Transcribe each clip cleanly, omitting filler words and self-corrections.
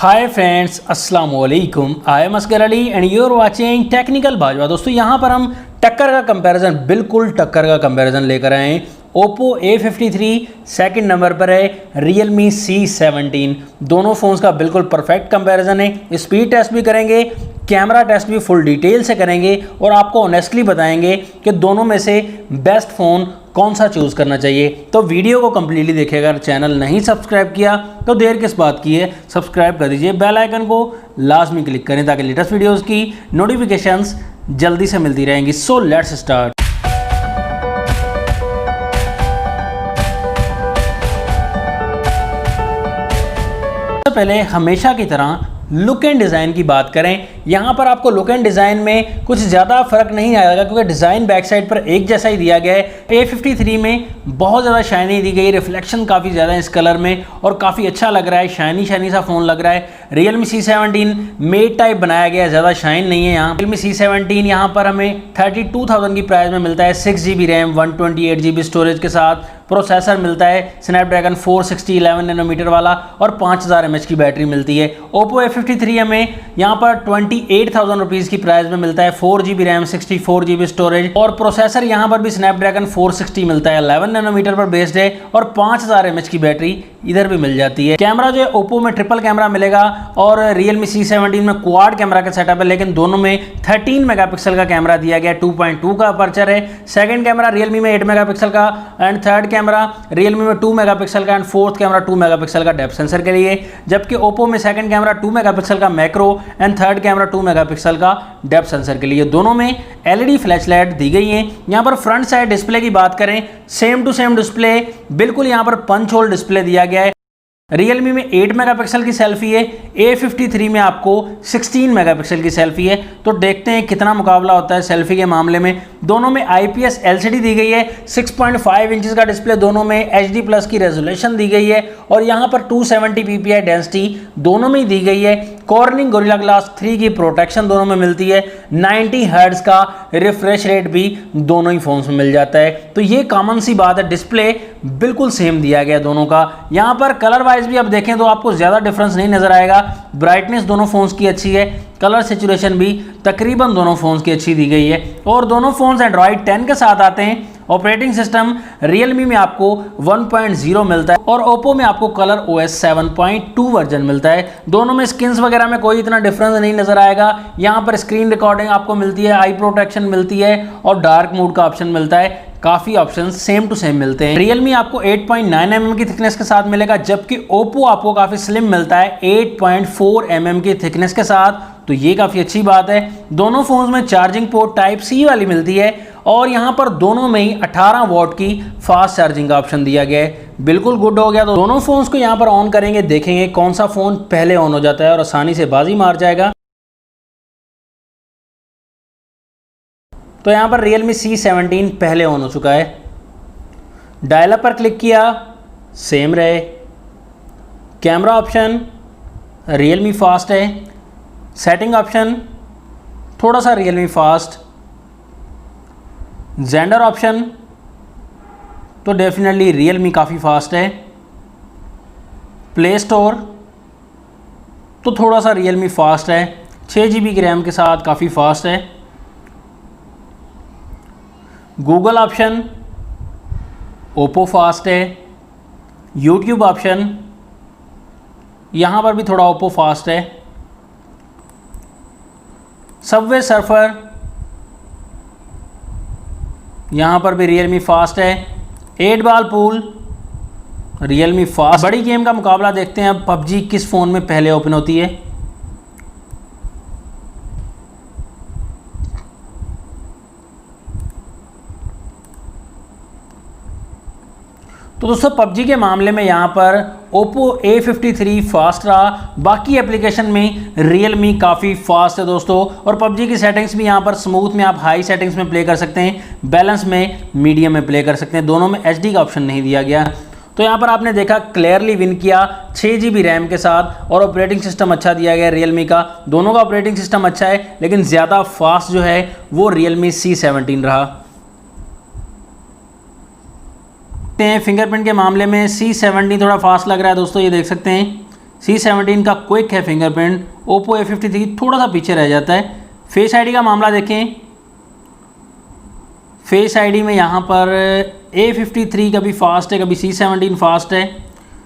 हाय friends, अस्सलाम वालेकुम। I am Asgar Ali and you are watching technical Bhajpa. दोस्तों यहाँ पर हम टक्कर का कंपैरिजन, बिल्कुल टक्कर का कंपैरिजन लेकर आए हैं। Oppo A53 सेकंड नंबर पर है, Realme C17। दोनों फ़ोन्स का बिल्कुल परफेक्ट कंपैरिजन है। स्पीड टेस्ट भी करेंगे, कैमरा टेस्ट भी फुल डिटेल से करेंगे और आपको ऑनेस्टली बताएंगे कि दोनों में से बेस्ट फ़ोन कौन सा चूज़ करना चाहिए। तो वीडियो को कम्प्लीटली देखिएगा। अगर चैनल नहीं सब्सक्राइब किया तो देर किस बात की है, सब्सक्राइब कर दीजिए। बेल आइकन को लाजमी क्लिक करें ताकि लेटेस्ट वीडियोज़ की नोटिफिकेशंस जल्दी से मिलती रहेंगी। So let's start. पहले हमेशा की तरह लुक एंड डिज़ाइन की बात करें। यहाँ पर आपको लुक एंड डिज़ाइन में कुछ ज़्यादा फर्क नहीं आएगा क्योंकि डिज़ाइन बैक साइड पर एक जैसा ही दिया गया है। A53 में बहुत ज़्यादा शाइनी दी गई, रिफ्लेक्शन काफ़ी ज़्यादा है इस कलर में और काफ़ी अच्छा लग रहा है, शाइनी सा फ़ोन लग रहा है। Realme C17 मेट टाइप बनाया गया है, ज़्यादा शाइन नहीं है यहाँ। Realme C17 यहाँ पर हमें 32,000 की प्राइस में मिलता है। 6GB रैम, 128GB स्टोरेज के साथ प्रोसेसर मिलता है स्नैपड्रैगन 460 11 नैनोमीटर वाला और 5000 mAh की बैटरी मिलती है। Oppo A53 हमें यहाँ पर 28,000 रुपीज़ की प्राइस में मिलता है। 4GB रैम, 64GB स्टोरेज और प्रोसेसर यहाँ पर भी स्नैपड्रैगन 460 मिलता है, 11 नैनोमीटर पर बेस्ड है और 5000 mAh की बैटरी इधर भी मिल जाती है। कैमरा जो है Oppo में ट्रिपल कैमरा मिलेगा और Realme C17 में क्वाड कैमरा का सेटअप है, लेकिन दोनों में 13 मेगापिक्सल का कैमरा दिया गया, 2.2 का अपर्चर है। सेकंड कैमरा Realme में 8 मेगापिक्सल का एंड थर्ड कैमरा Realme में 2 मेगापिक्सल का एंड फोर्थ कैमरा 2 मेगापिक्सल का डेप्थ सेंसर के लिए, जबकि Oppo में सेकंड कैमरा 2 मेगापिक्सल का macro and third camera 2 megapixel का डेप्थ सेंसर के लिए। दोनों में LED फ्लैश लाइट दी गई है। यहाँ पर फ्रंट साइड डिस्प्ले की बात करें, सेम टू सेम डिस्प्ले, बिल्कुल यहाँ पर पंच होल डिस्प्ले दिया गया है। Realme में 8 मेगापिक्सल की सेल्फी है, A53 में आपको 16 मेगापिक्सल की सेल्फी है। तो देखते हैं कितना मुकाबला होता है सेल्फी के मामले में। दोनों में IPS LCD दी गई है, 6.5 इंचेस का डिस्प्ले, दोनों में HD प्लस की रेजोल्यूशन दी गई है और यहाँ पर 270 ppi डेंसिटी दोनों में ही दी गई है। कॉर्निंग गोरिल्ला ग्लास 3 की प्रोटेक्शन दोनों में मिलती है। 90 हर्ट्ज का रिफ्रेश रेट भी दोनों ही फोन्स में मिल जाता है। तो ये कॉमन सी बात है, डिस्प्ले बिल्कुल सेम दिया गया दोनों का। यहाँ पर कलर वाइज भी आप देखें तो आपको ज़्यादा डिफरेंस नहीं नजर आएगा। ब्राइटनेस दोनों फोन्स की अच्छी है, कलर सैचुरेशन भी तकरीबन दोनों फोन्स की अच्छी दी गई है और दोनों फोन्स एंड्रॉइड 10 के साथ आते हैं। ऑपरेटिंग सिस्टम Realme में आपको 1.0 मिलता है और Oppo में आपको कलर OS 7.2 वर्जन मिलता है। दोनों में स्किन्स वगैरह में कोई इतना डिफरेंस नहीं नजर आएगा। यहाँ पर स्क्रीन रिकॉर्डिंग आपको मिलती है, आई प्रोटेक्शन मिलती है और डार्क मोड का ऑप्शन मिलता है। काफ़ी ऑप्शंस सेम टू सेम मिलते हैं। Realme आपको 8.9 mm की थिकनेस के साथ मिलेगा, जबकि Oppo आपको काफ़ी स्लिम मिलता है 8.4 mm की थिकनेस के साथ। तो ये काफ़ी अच्छी बात है। दोनों फोन्स में चार्जिंग पोर्ट टाइप C वाली मिलती है और यहाँ पर दोनों में ही 18 वॉट की फास्ट चार्जिंग का ऑप्शन दिया गया है। बिल्कुल गुड हो गया। तो दोनों फोन्स को यहाँ पर ऑन करेंगे, देखेंगे कौन सा फ़ोन पहले ऑन हो जाता है और आसानी से बाजी मार जाएगा। तो यहाँ पर Realme C17 पहले ऑन हो चुका है। डायल अप पर क्लिक किया, सेम रहे। कैमरा ऑप्शन Realme फास्ट है। सेटिंग ऑप्शन थोड़ा सा Realme फास्ट। जेंडर ऑप्शन तो डेफिनेटली Realme काफ़ी फास्ट है। प्ले स्टोर तो थोड़ा सा Realme फास्ट है, 6GB की रैम के साथ काफ़ी फास्ट है। गूगल ऑप्शन Oppo फास्ट है। यूट्यूब ऑप्शन यहाँ पर भी थोड़ा Oppo फास्ट है। सबवे सर्फर यहाँ पर भी Realme फास्ट है। 8 बॉल पूल Realme फास्ट। बड़ी गेम का मुकाबला देखते हैं अब PUBG किस फ़ोन में पहले ओपन होती है। तो दोस्तों PUBG के मामले में यहाँ पर Oppo A53 फास्ट रहा, बाकी एप्लीकेशन में Realme काफ़ी फास्ट है दोस्तों। और PUBG की सेटिंग्स भी यहाँ पर स्मूथ में आप हाई सेटिंग्स में प्ले कर सकते हैं, बैलेंस में मीडियम में प्ले कर सकते हैं। दोनों में HD का ऑप्शन नहीं दिया गया। तो यहाँ पर आपने देखा क्लियरली विन किया 6GB रैम के साथ और ऑपरेटिंग सिस्टम अच्छा दिया गया Realme का। दोनों का ऑपरेटिंग सिस्टम अच्छा है, लेकिन ज़्यादा फास्ट जो है वो Realme C17 रहा। फिंगरप्रिंट के मामले में C17 थोड़ा फास्ट लग रहा है दोस्तों, ये देख सकते हैं C17 का क्विक है फिंगरप्रिंट, ओप्पो A53 थोड़ा सा पीछे रह जाता है। फेस आईडी का मामला देखें, फेस आईडी में यहाँ पर A53 कभी फास्ट है, कभी C17 फास्ट है।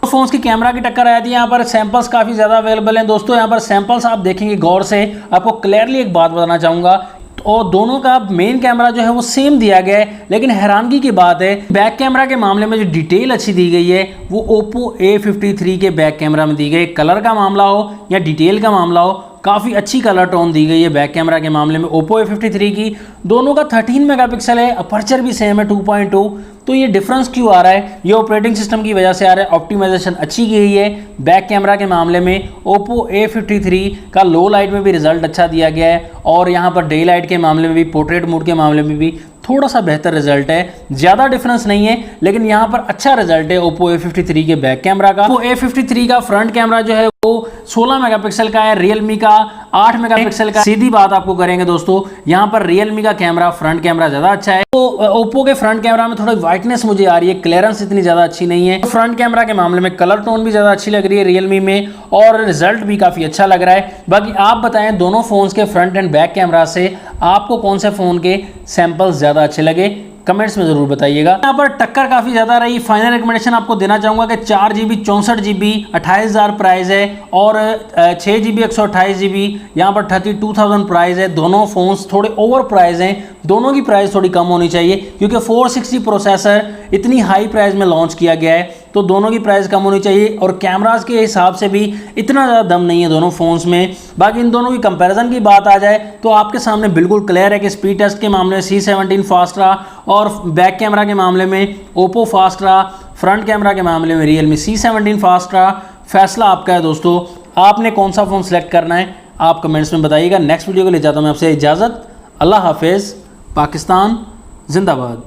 तो फ़ोन्स की कैमरा की टक्कर आ जाती है। यहाँ पर सैंपल्स काफ़ी ज़्यादा अवेलेबल हैं दोस्तों। यहाँ पर सैंपल्स आप देखेंगे गौर से, आपको क्लियरली एक बात बताना चाहूँगा, और दोनों का मेन कैमरा जो है वो सेम दिया गया है, लेकिन हैरानगी की बात है बैक कैमरा के मामले में जो डिटेल अच्छी दी गई है वो ओप्पो A53 के बैक कैमरा में दी गई। कलर का मामला हो या डिटेल का मामला हो, काफ़ी अच्छी कलर टोन दी गई है बैक कैमरा के मामले में ओप्पो A53 की। दोनों का 13 मेगापिक्सल है, अपर्चर भी सेम है 2.2। तो ये डिफरेंस क्यों आ रहा है? ये ऑपरेटिंग सिस्टम की वजह से आ रहा है। ऑप्टिमाइजेशन अच्छी की गई है बैक कैमरा के मामले में। ओप्पो A53 का लो लाइट में भी रिजल्ट अच्छा दिया गया है, और यहाँ पर डे लाइट के मामले में भी, पोर्ट्रेट मोड के मामले में भी थोड़ा सा बेहतर रिजल्ट है। ज़्यादा डिफरेंस नहीं है, लेकिन यहाँ पर अच्छा रिजल्ट है ओप्पो A53 के बैक कैमरा का। वो A53 का फ्रंट कैमरा जो है वो 16 मेगापिक्सल का है, रियलमी का 8 मेगापिक्सल का। सीधी बात आपको करेंगे दोस्तों, यहाँ पर रियलमी का कैमरा फ्रंट कैमरा ज़्यादा अच्छा है। तो ओप्पो के फ्रंट कैमरा में थोड़ी वाइटनेस मुझे आ रही है, क्लियरेंस इतनी ज़्यादा अच्छी नहीं है। फ्रंट कैमरा के मामले में कलर टोन भी ज़्यादा अच्छी लग रही है रियलमी में, और रिजल्ट भी काफ़ी अच्छा लग रहा है। बाकी आप बताएं दोनों फ़ोन्स के फ्रंट एंड बैक कैमरा से आपको कौन से फ़ोन के सैंपल्स ज़्यादा अच्छे लगे, कमेंट्स में ज़रूर बताइएगा। यहाँ पर टक्कर काफ़ी ज़्यादा रही। फाइनल रिकमेंडेशन आपको देना चाहूँगा कि 4GB 64GB 28,000 प्राइस है, और 6GB 128GB यहाँ पर 32,000 प्राइस है। दोनों फ़ोन्स थोड़े ओवर प्राइस हैं, दोनों की प्राइस थोड़ी कम होनी चाहिए, क्योंकि 460 प्रोसेसर इतनी हाई प्राइस में लॉन्च किया गया है, तो दोनों की प्राइस कम होनी चाहिए। और कैमरास के हिसाब से भी इतना ज़्यादा दम नहीं है दोनों फ़ोन्स में। बाकी इन दोनों की कंपैरिजन की बात आ जाए तो आपके सामने बिल्कुल क्लियर है कि स्पीड टेस्ट के मामले में C17 फास्ट रहा, और बैक कैमरा के मामले में ओप्पो फास्ट रहा, फ्रंट कैमरा के मामले में रियलमी C17 फास्ट रहा। फैसला आपका है दोस्तों, आपने कौन सा फ़ोन सेलेक्ट करना है आप कमेंट्स में बताइएगा। नेक्स्ट वीडियो को ले जाता हूँ मैं आपसे इजाज़त। अल्लाह हाफिज़। पाकिस्तान जिंदाबाद।